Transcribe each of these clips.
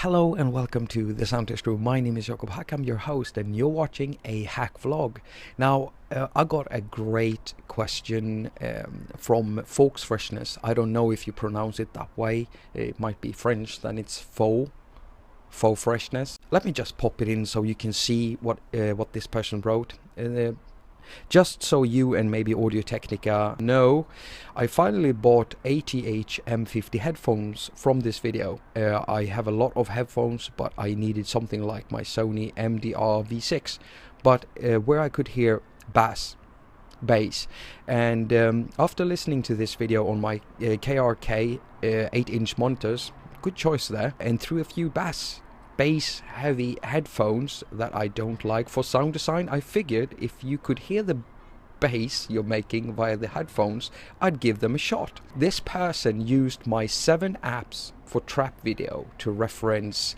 Hello and welcome to the Sound Test Room. My name is Jakob. I'm your host and you're watching a hack vlog. Now, I got a great question from fauxfreshness. I don't know if you pronounce it that way. It might be French, then it's fauxfreshness. Let me just pop it in so you can see what this person wrote. Just so you and maybe Audio Technica know, I finally bought ATH-M50 headphones from this video. I have a lot of headphones, but I needed something like my Sony MDR V6, but where I could hear bass. And after listening to this video on my KRK 8-inch monitors, good choice there, and through a few bass heavy headphones that I don't like for sound design, I figured if you could hear the bass you're making via the headphones, I'd give them a shot. This person used my 7 apps for trap video to reference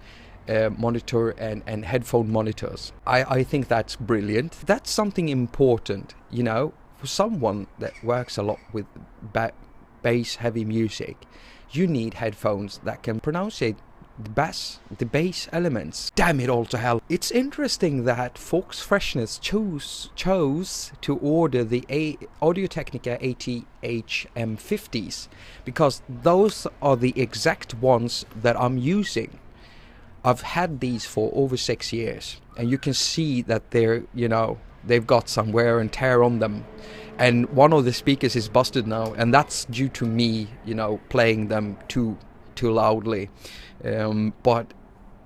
monitor and headphone monitors. I think that's brilliant. That's something important, you know, for someone that works a lot with bass heavy music. You need headphones that can pronunciate the bass elements. Damn it all to hell. It's interesting that fauxfreshness chose to order the Audio Technica ATH-M50s because those are the exact ones that I'm using. I've had these for over 6 years and you can see that they're, you know, they've got some wear and tear on them, and one of the speakers is busted now, and that's due to me, you know, playing them too loudly. But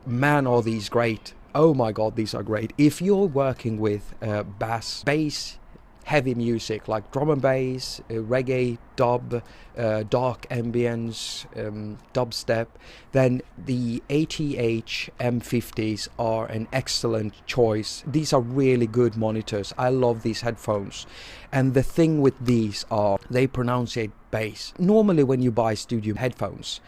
man, are these great. Oh my god, these are great. If you're working with bass heavy music like drum and bass, reggae, dub, dark ambience, dubstep, then the ATH-M50s are an excellent choice. These are really good monitors. I love these headphones, and the thing with these are they pronunciate bass. Normally when you buy studio headphones,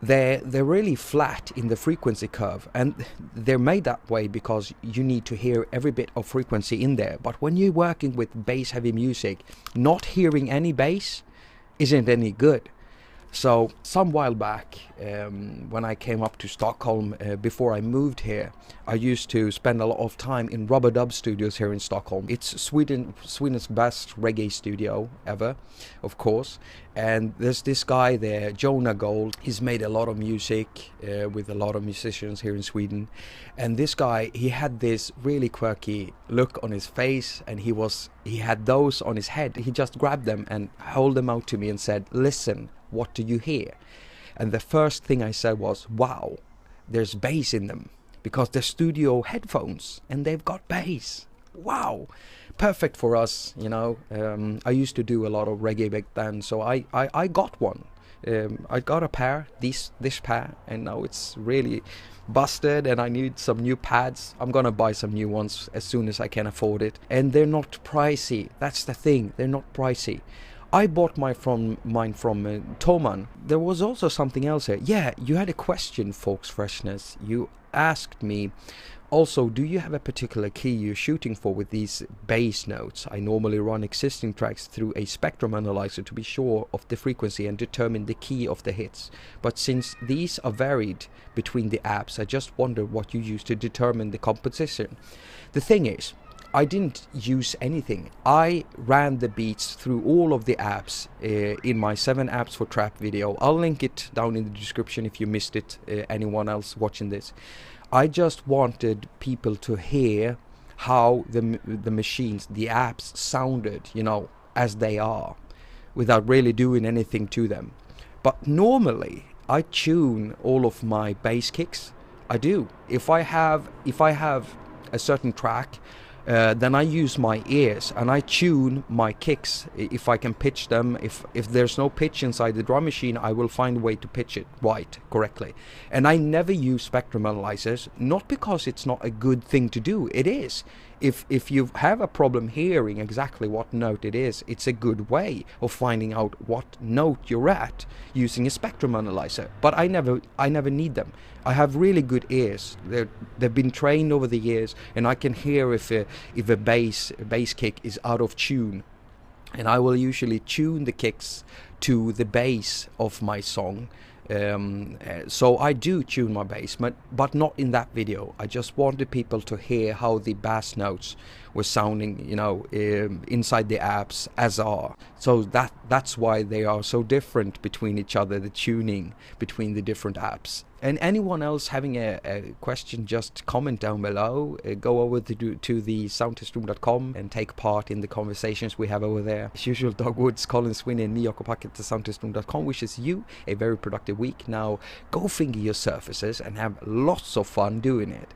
they're really flat in the frequency curve, and they're made that way because you need to hear every bit of frequency in there. But when you're working with bass heavy music, not hearing any bass isn't any good. So some while back, when I came up to Stockholm, before I moved here, I used to spend a lot of time in Rubber Dub Studios here in Stockholm. It's Sweden's best reggae studio ever, of course. And there's this guy there, Jonah Gold. He's made a lot of music with a lot of musicians here in Sweden. And this guy, he had this really quirky look on his face, and he had those on his head. He just grabbed them and held them out to me and said, "Listen, what do you hear?" And the first thing I said was, wow, there's bass in them, because they're studio headphones and they've got bass. Wow, perfect for us, you know. I used to do a lot of reggae back then, so I got one. I got a pair, this pair, and now it's really busted and I need some new pads. I'm gonna buy some new ones as soon as I can afford it, and they're not pricey. That's the thing, they're not pricey. I bought mine from Thomann. There was also something else here. Yeah, you had a question, fauxfreshness. You asked me also, do you have a particular key you're shooting for with these bass notes? I normally run existing tracks through a spectrum analyzer to be sure of the frequency and determine the key of the hits. But since these are varied between the apps, I just wondered what you use to determine the composition. The thing is, I didn't use anything. I ran the beats through all of the apps in my 7 apps for trap video. I'll link it down in the description if you missed it, anyone else watching this. I just wanted people to hear how the machines, the apps sounded, you know, as they are, without really doing anything to them. But normally I tune all of my bass kicks. I do. If I have a certain track, then I use my ears and I tune my kicks if I can pitch them. If there's no pitch inside the drum machine, I will find a way to pitch it correctly. And I never use spectrum analyzers, not because it's not a good thing to do. It is. If you have a problem hearing exactly what note it is, it's a good way of finding out what note you're at using a spectrum analyzer. But I never need them. I have really good ears. They've been trained over the years, and I can hear if a bass kick is out of tune. And I will usually tune the kicks to the bass of my song So I do tune my bass, but not in that video. I just wanted people to hear how the bass notes were sounding, you know, inside the apps as are. So that's why they are so different between each other, the tuning between the different apps. And anyone else having a question, just comment down below. Go over to the soundtestroom.com and take part in the conversations we have over there. As usual, Doug Woods, Colin Sweeney and me, Jakob at soundtestroom.com wishes you a very productive week. Now, go finger your surfaces and have lots of fun doing it.